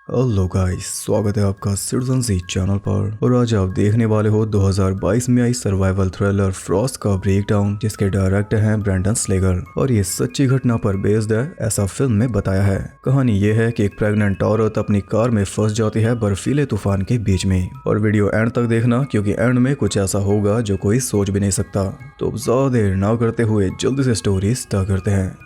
Hello guys, स्वागत है आपका सिटीजन सी चैनल पर। और आज आप देखने वाले हो 2022 में आई सर्वाइवल थ्रिलर फ्रॉस्ट का ब्रेकडाउन, जिसके डायरेक्टर हैं ब्रेंडन स्लेगर और ये सच्ची घटना पर बेस्ड है, ऐसा फिल्म में बताया है। कहानी ये है कि एक प्रेग्नेंट औरत अपनी कार में फंस जाती है बर्फीले तूफान के बीच में। और वीडियो एंड तक देखना, क्योंकि एंड में कुछ ऐसा होगा जो कोई सोच भी नहीं सकता। तो ज्यादा देर ना करते हुए जल्दी से स्टोरी स्टार्ट करते हैं।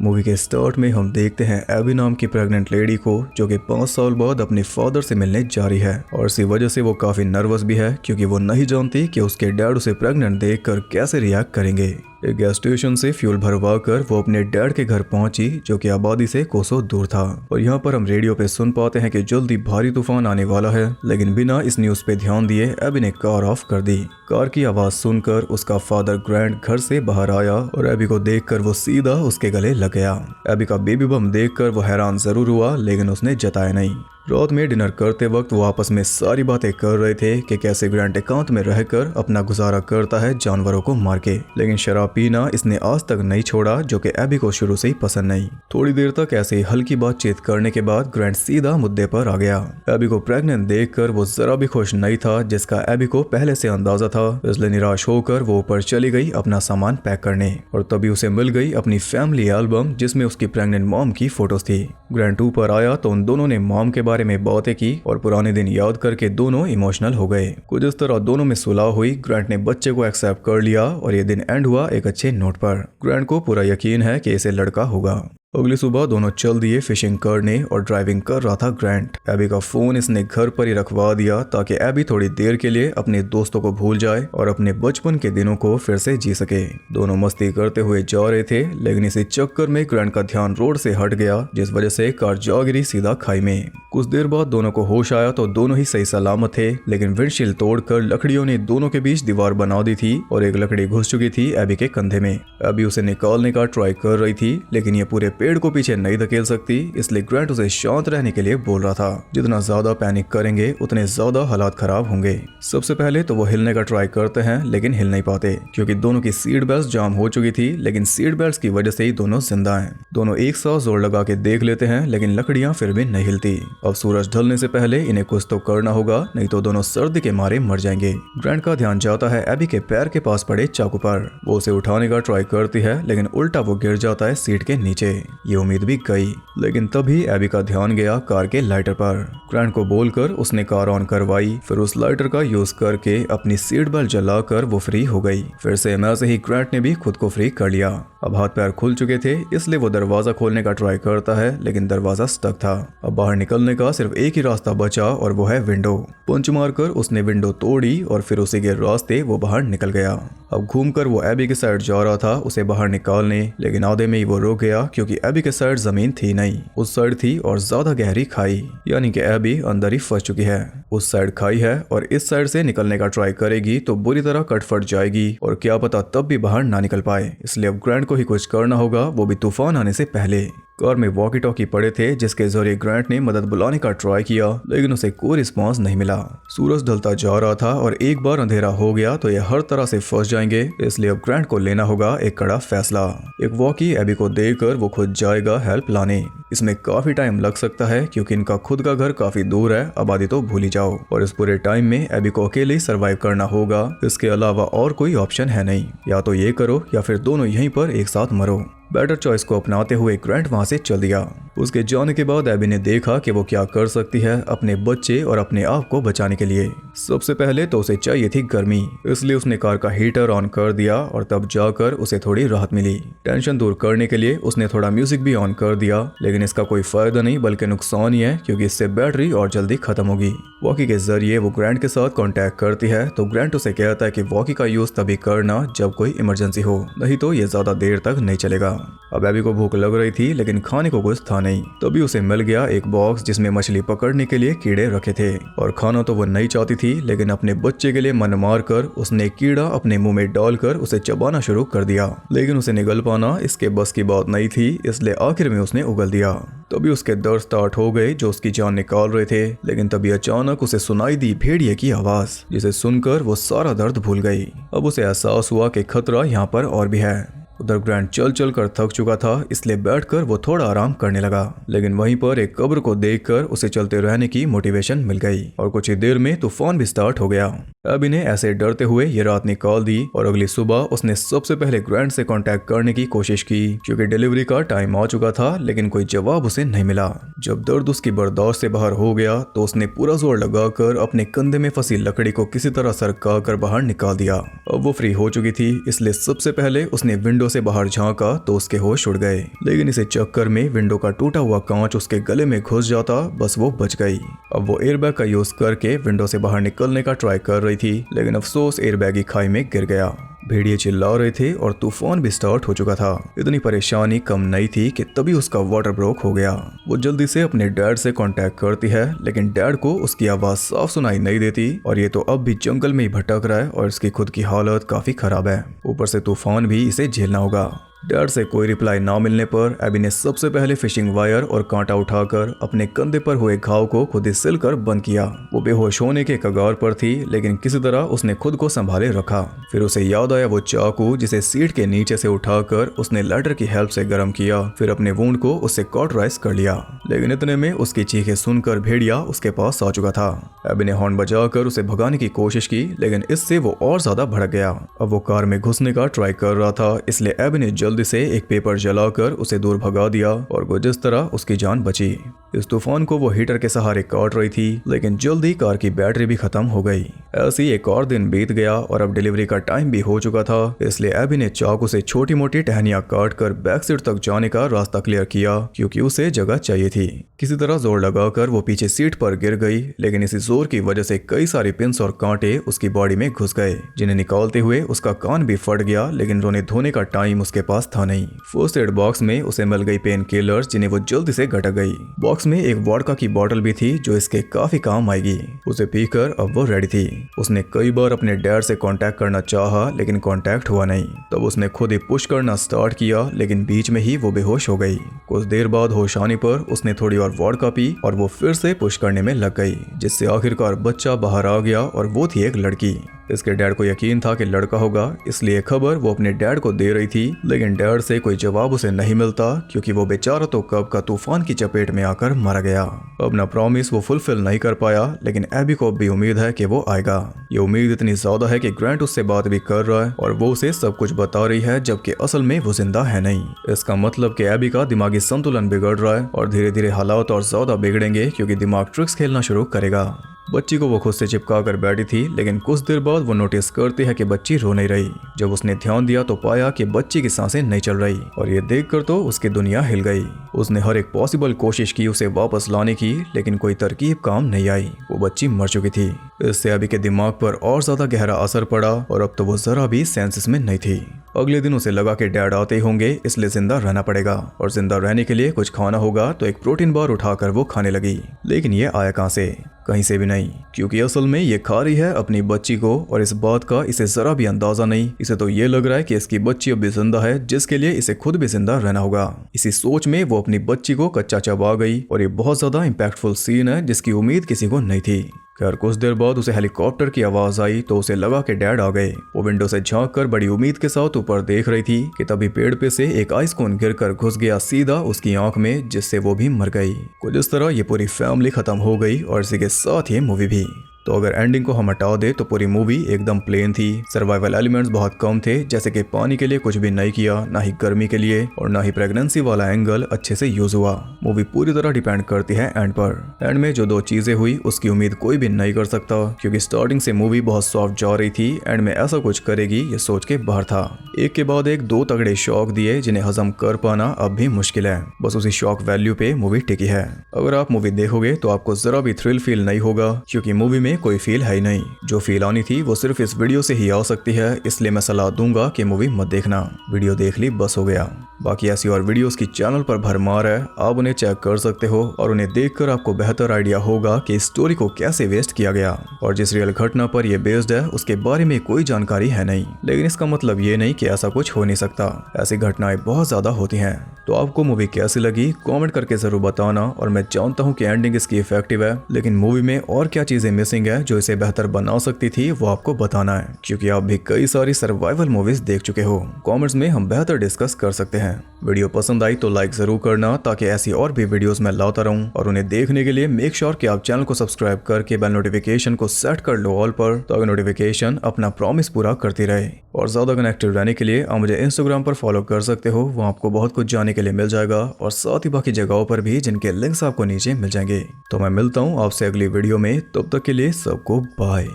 मूवी के स्टार्ट में हम देखते हैं एबी नाम की प्रेग्नेंट लेडी को, जो कि 5 साल बाद अपने फादर से मिलने जा रही है। और इसी वजह से वो काफी नर्वस भी है, क्योंकि वो नहीं जानती कि उसके डैड उसे प्रेग्नेंट देखकर कैसे रिएक्ट करेंगे। एक गैस स्टेशन से फ्यूल भरवा कर वो अपने डैड के घर पहुंची, जो कि आबादी से कोसों दूर था। और यहाँ पर हम रेडियो पे सुन पाते हैं कि जल्दी भारी तूफान आने वाला है, लेकिन बिना इस न्यूज पे ध्यान दिए एबी ने कार ऑफ कर दी। कार की आवाज सुनकर उसका फादर ग्रैंड घर से बाहर आया और एबी को देखकर वो सीधा उसके गले लग गया। एबी का बेबी बम देखकर वो हैरान जरूर हुआ, लेकिन उसने जताया नहीं। रात में डिनर करते वक्त वो आपस में सारी बातें कर रहे थे कि कैसे ग्रैंड एकांत में रहकर अपना गुजारा करता है जानवरों को मार के, लेकिन शराब पीना इसने आज तक नहीं छोड़ा, जो कि एबी को शुरू से ही पसंद नहीं। थोड़ी देर तक ऐसे ही हल्की बातचीत करने के बाद ग्रैंड सीधा मुद्दे पर आ गया। एबी को प्रेग्नेंट देखकर वो जरा भी खुश नहीं था, जिसका एबी को पहले से अंदाजा था। इसलिए निराश होकर वो ऊपर चली गई अपना सामान पैक करने, और तभी उसे मिल गई अपनी फैमिली एल्बम, जिसमें उसकी प्रेग्नेंट मॉम की फोटोज थी। ग्रैंड ऊपर आया तो उन दोनों ने मॉम के बारे में बातें की और पुराने दिन याद करके दोनों इमोशनल हो गए। कुछ इस तरह दोनों में सुलह हुई। ग्रैंड ने बच्चे को एक्सेप्ट कर लिया और ये दिन एंड हुआ एक अच्छे नोट पर। ग्रैंड को पूरा यकीन है कि इसे लड़का होगा। अगली सुबह दोनों चल दिए फिशिंग करने और ड्राइविंग कर रहा था ग्रैंड। एबी का फोन इसने घर पर ही रखवा दिया, ताकि एबी थोड़ी देर के लिए अपने दोस्तों को भूल जाए और अपने बचपन के दिनों को फिर से जी सके। दोनों मस्ती करते हुए जा रहे थे, लेकिन इसी चक्कर में ग्रैंड का ध्यान रोड से हट गया, जिस वजह से कार जा गिरी सीधा खाई में। कुछ देर बाद दोनों को होश आया तो दोनों ही सही सलामत थे, लेकिन विंडशील्ड तोड़कर लकड़ियों ने दोनों के बीच दीवार बना दी थी और एक लकड़ी घुस चुकी थी एबी के कंधे में। एबी उसे निकालने का ट्राई कर रही थी, लेकिन ये पूरे पेड़ को पीछे नहीं धकेल सकती, इसलिए ग्रैंड उसे शांत रहने के लिए बोल रहा था। जितना ज्यादा पैनिक करेंगे उतने ज्यादा हालात खराब होंगे। सबसे पहले तो वो हिलने का ट्राई करते हैं, लेकिन हिल नहीं पाते, क्योंकि दोनों की सीट बेल्ट जाम हो चुकी थी। लेकिन सीट बेल्ट की वजह से ही दोनों जिंदा हैं। दोनों एक साथ जोर लगा के देख लेते हैं, लेकिन लकड़ियां फिर भी नहीं हिलती। अब सूरज ढलने से पहले इन्हें कुछ तो करना होगा, नहीं तो दोनों सर्दी के मारे मर जाएंगे। ग्रैंड का ध्यान जाता है एबी के पैर के पास पड़े चाकू पर। वो उसे उठाने का ट्राई करती है, लेकिन उल्टा वो गिर जाता है सीट के नीचे। ये उम्मीद भी गई, लेकिन तभी एबी का ध्यान गया कार के लाइटर पर। ग्रैंड को बोलकर उसने कार ऑन करवाई, फिर उस लाइटर का यूज करके अपनी सीट बेल्ट जलाकर वो फ्री हो गई। फिर से ऐसे ही ग्रैंड ने भी खुद को फ्री कर लिया। अब हाथ पैर खुल चुके थे, इसलिए वो दरवाजा खोलने का ट्राई करता है, लेकिन दरवाजा स्टक था। अब बाहर निकलने का सिर्फ एक ही रास्ता बचा, और वो है विंडो। पंच मारकर उसने विंडो तोड़ी और फिर उसी के रास्ते वो बाहर निकल गया। अब घूमकर वो एबी के साइड जा रहा था उसे बाहर निकालने, लेकिन आधे में ही वो रुक गया, क्योंकि एबी के साइड जमीन थी नहीं, उस साइड थी और ज्यादा गहरी खाई, यानी कि एबी अंदर ही फंस चुकी है। उस साइड खाई है और इस साइड से निकलने का ट्राई करेगी तो बुरी तरह कटफट जाएगी, और क्या पता तब भी बाहर ना निकल पाए। इसलिए अब ग्रैंड को ही कुछ करना होगा, वो भी तूफान आने से पहले। कार में वॉकी टॉकी पड़े थे, जिसके जरिए ग्रैंड ने मदद बुलाने का ट्राई किया, लेकिन उसे कोई रिस्पांस नहीं मिला। सूरज ढलता जा रहा था और एक बार अंधेरा हो गया तो ये हर तरह से फंस जाएंगे, इसलिए अब ग्रैंड को लेना होगा एक कड़ा फैसला। एक वॉकी एबी को देकर वो खुद जाएगा हेल्प लाने। इसमें काफी टाइम लग सकता है, क्योंकि इनका खुद का घर काफी दूर है, आबादी तो भूल ही जाओ। और इस पूरे टाइम में एबी को अकेले ही सर्वाइव करना होगा, इसके अलावा और कोई ऑप्शन है नहीं। या तो ये करो या फिर दोनों यहीं पर एक साथ मरो। बेटर चॉइस को अपनाते हुए ग्रैंड वहां से चल दिया। उसके जाने के बाद एबी ने देखा कि वो क्या कर सकती है अपने बच्चे और अपने आप को बचाने के लिए। सबसे पहले तो उसे चाहिए थी गर्मी, इसलिए उसने कार का हीटर ऑन कर दिया और तब जाकर उसे थोड़ी राहत मिली। टेंशन दूर करने के लिए उसने थोड़ा म्यूजिक भी ऑन कर दिया, लेकिन इसका कोई फायदा नहीं बल्कि नुकसान ही है, क्योंकि इससे बैटरी और जल्दी खत्म होगी। वॉकी के जरिए वो ग्रैंड के साथ कांटेक्ट करती है, तो ग्रैंड उसे कहता है कि वॉकी का यूज तभी करना जब कोई इमरजेंसी हो, नहीं तो ये ज्यादा देर तक नहीं चलेगा। अब एबी को भूख लग रही थी, लेकिन खाने को कुछ था नहीं। तभी उसे मिल गया एक बॉक्स जिसमें मछली पकड़ने के लिए कीड़े रखे थे और खाना तो वो नहीं चाहती थी, लेकिन अपने बच्चे के लिए मन मार कर उसने कीड़ा अपने मुंह में डालकर उसे चबाना शुरू कर दिया। लेकिन उसे निगल पाना इसके बस की बात नहीं थी, इसलिए आखिर में उसने उगल दिया। तभी उसके दर्द स्टार्ट हो गए जो उसकी जान निकाल रहे थे, लेकिन तभी अचानक उसे सुनाई दी भेड़िए की आवाज, जिसे सुनकर वो सारा दर्द भूल गई। अब उसे एहसास हुआ कि खतरा यहाँ पर और भी है। उधर ग्रैंड चल चल कर थक चुका था, इसलिए बैठकर वो थोड़ा आराम करने लगा। लेकिन वहीं पर एक कब्र को देखकर उसे चलते रहने की मोटिवेशन मिल गई और कुछ ही देर में तूफान भी स्टार्ट हो गया। अभी ने ऐसे डरते हुए ये रात निकाल दी और अगली सुबह उसने सबसे पहले ग्रैंड से कांटेक्ट करने की कोशिश की, क्योंकि डिलीवरी का टाइम आ चुका था, लेकिन कोई जवाब उसे नहीं मिला। जब दर्द उसकी बर्दाश्त से बाहर हो गया तो उसने पूरा जोर लगाकर अपने कंधे में फंसी लकड़ी को किसी तरह सरका कर बाहर निकाल दिया। अब वो फ्री हो चुकी थी, इसलिए सबसे पहले उसने विंडो से बाहर झांका तो उसके होश उड़ गए। लेकिन इसे चक्कर में विंडो का टूटा हुआ कांच उसके गले में घुस जाता, बस वो बच गई। अब वो एयरबैग का यूज करके विंडो से बाहर निकलने का ट्राई कर रही थी, लेकिन अफसोस एयरबैग ही खाई में गिर गया। भेड़िए चिल्ला रहे थे और तूफान भी स्टार्ट हो चुका था। इतनी परेशानी कम नहीं थी कि तभी उसका वाटर ब्रेक हो गया। वो जल्दी से अपने डैड से कांटेक्ट करती है, लेकिन डैड को उसकी आवाज साफ सुनाई नहीं देती और ये तो अब भी जंगल में ही भटक रहा है और इसकी खुद की हालत काफी खराब है। ऊपर से तूफान भी इसे झेलना होगा। डैड से कोई रिप्लाई ना मिलने पर एबी ने सबसे पहले फिशिंग वायर और कांटा उठाकर अपने कंधे पर हुए घाव को खुद ही सिलकर बंद किया। वो बेहोश होने के कगार पर थी, लेकिन किसी तरह उसने खुद को संभाले रखा। फिर उसे याद आया वो चाकू जिसे सीट के नीचे से उठाकर उसने लाइटर की हेल्प से गर्म किया, फिर अपने वुंड को उससे कॉटराइज कर लिया। लेकिन इतने में उसकी चीखें सुनकर भेड़िया उसके पास आ चुका था। एबी ने हॉर्न बजाकर उसे भगाने की कोशिश की, लेकिन इससे वो और ज्यादा भड़क गया। अब वो कार में घुसने का ट्राई कर रहा था, इसलिए एबी ने जल्दी से एक पेपर जलाकर उसे दूर भगा दिया और वो जिस तरह उसकी जान बची। इस तूफान को वो हीटर के सहारे काट रही थी, लेकिन जल्दी कार की बैटरी भी खत्म हो गई। ऐसे ही एक और दिन बीत गया और अब डिलीवरी का टाइम भी हो चुका था, इसलिए एबी ने चाकू से छोटी मोटी टहनियां काट कर बैक सीट तक जाने का रास्ता क्लियर किया, क्योंकि उसे जगह चाहिए थी। किसी तरह जोर लगाकर वो पीछे सीट पर गिर गई, लेकिन इसी जोर की वजह से कई सारे पिंस और कांटे उसकी बॉडी में घुस गए, जिन्हें निकालते हुए उसका कान भी फट गया। लेकिन रोने धोने का टाइम उसके पास था नहीं। फर्स्ट एड बॉक्स में उसे मिल गई पेन किलर्स, जिन्हें वो जल्दी से घटक गई। बॉक्स में एक वोडका की बोतल भी थी जो इसके काफी काम आएगी। उसे पीकर अब वो रेडी थी। उसने कई बार अपने डैड से कांटेक्ट करना चाहा, लेकिन कांटेक्ट हुआ नहीं। तब उसने खुद ही पुश करना स्टार्ट किया, लेकिन बीच में ही वो बेहोश हो गई। कुछ देर बाद होश आने पर उसने थोड़ी और वोडका पी और वो फिर से पुश करने में लग गई, जिससे आखिरकार बच्चा बाहर आ गया और वो थी एक लड़की। इसके डैड को यकीन था कि लड़का होगा, इसलिए खबर वो अपने डैड को दे रही थी, लेकिन डैड से कोई जवाब उसे नहीं मिलता, क्योंकि वो बेचारा तो कब का तूफान की चपेट में आकर मर गया। अपना प्रॉमिस वो फुलफिल नहीं कर पाया, लेकिन एबी को भी उम्मीद है कि वो आएगा। ये उम्मीद इतनी ज्यादा है कि ग्रैंट उससे बात भी कर रहा है और वो उसे सब कुछ बता रही है, जबकि असल में वो जिंदा है नहीं। इसका मतलब कि एबी का दिमागी संतुलन बिगड़ रहा है और धीरे धीरे हालात और ज्यादा बिगड़ेंगे, क्योंकि दिमाग ट्रिक्स खेलना शुरू करेगा। बच्ची को वो खुद से चिपका कर बैठी थी, लेकिन कुछ देर बाद वो नोटिस करती है कि बच्ची रो नहीं रही। जब उसने ध्यान दिया तो पाया कि बच्ची की सांसें नहीं चल रही, और ये देखकर तो उसकी दुनिया हिल गई। उसने हर एक पॉसिबल कोशिश की उसे वापस लाने की, लेकिन कोई तरकीब काम नहीं आई। वो बच्ची मर चुकी थी। इससे अभी के दिमाग पर और ज्यादा गहरा असर पड़ा और अब तो वो जरा भी सेंसेस में नहीं थी। अगले दिन उसे लगा कि डैड आते होंगे, इसलिए जिंदा रहना पड़ेगा और जिंदा रहने के लिए कुछ खाना होगा, तो एक प्रोटीन बार उठाकर वो खाने लगी। लेकिन ये आया कहां से? कहीं से भी नहीं, क्योंकि असल में ये खा रही है अपनी बच्ची को, और इस बात का इसे जरा भी अंदाजा नहीं। इसे तो ये लग रहा है कि इसकी बच्ची अब भी जिंदा है, जिसके लिए इसे खुद भी जिंदा रहना होगा। इसी सोच में वो अपनी बच्ची को कच्चा चबा गई, और ये बहुत ज्यादा इम्पैक्टफुल सीन है जिसकी उम्मीद किसी को नहीं थी। खैर कुछ देर बाद उसे हेलीकॉप्टर की आवाज आई, तो उसे लगा कि डैड आ गए। वो विंडो से झांक कर बड़ी उम्मीद के साथ ऊपर देख रही थी कि तभी पेड़ पे से एक आइस कोन गिरकर घुस गया सीधा उसकी आंख में, जिससे वो भी मर गई। कुछ इस तरह ये पूरी फैमिली खत्म हो गई और इसी के साथ ये मूवी भी। तो अगर एंडिंग को हम हटा दे तो पूरी मूवी एकदम प्लेन थी। सर्वाइवल एलिमेंट्स बहुत कम थे, जैसे कि पानी के लिए कुछ भी नहीं किया, ना ही गर्मी के लिए, और ना ही प्रेगनेंसी वाला एंगल अच्छे से यूज हुआ। मूवी पूरी तरह डिपेंड करती है एंड पर। एंड में जो दो चीजें हुई उसकी उम्मीद कोई भी नहीं कर सकता, क्योंकि स्टार्टिंग से मूवी बहुत सॉफ्ट जा रही थी। एंड में ऐसा कुछ करेगी ये सोच के बाहर था। एक के बाद एक दो तगड़े शॉक दिए, जिन्हें हजम कर पाना अब भी मुश्किल है। बस उसी शॉक वैल्यू पे मूवी टिकी है। अगर आप मूवी देखोगे तो आपको जरा भी थ्रिल फील नहीं होगा, क्योंकि मूवी में में कोई फील है ही नहीं। जो फील आनी थी वो सिर्फ इस वीडियो से ही आ सकती है, इसलिए मैं सलाह दूंगा कि मूवी मत देखना। वीडियो देख ली बस हो गया। बाकी ऐसी और वीडियोस की चैनल पर भरमार है, आप उन्हें चेक कर सकते हो और उन्हें देखकर आपको बेहतर आइडिया होगा कि स्टोरी को कैसे वेस्ट किया गया और जिस रियल घटना पर यह बेस्ड है उसके बारे में कोई जानकारी है नहीं। लेकिन इसका मतलब ये नहीं कि ऐसा कुछ हो नहीं सकता, ऐसी घटनाएं बहुत ज्यादा होती हैं। तो आपको मूवी कैसी लगी कमेंट करके जरूर बताना। और मैं जानता हूँ कि एंडिंग इसकी इफेक्टिव है, लेकिन मूवी में और क्या चीजें मिसिंग है जो इसे बेहतर बना सकती थी वो आपको बताना है, क्योंकि आप भी कई सारी सर्वाइवल मूवीज देख चुके हो। कमेंट्स में हम बेहतर डिस्कस कर सकते हैं। वीडियो पसंद आई तो लाइक जरूर करना, ताकि ऐसी और भी वीडियोस मैं लाता रहूं। और उन्हें देखने के लिए मेक श्योर कि आप चैनल को सब्सक्राइब करके बेल नोटिफिकेशन को सेट कर लो ऑल पर, ताकि नोटिफिकेशन अपना प्रॉमिस पूरा करती रहे। और ज्यादा कनेक्टेड रहने के लिए आप मुझे इंस्टाग्राम पर फॉलो कर सकते हो, वहाँ आपको बहुत कुछ जानने के लिए मिल जाएगा, और साथ ही बाकी जगहों पर भी जिनके लिंक्स आपको नीचे मिल जाएंगे। तो मैं मिलता हूँ आपसे अगली वीडियो में, तब तक के लिए सबको बाय।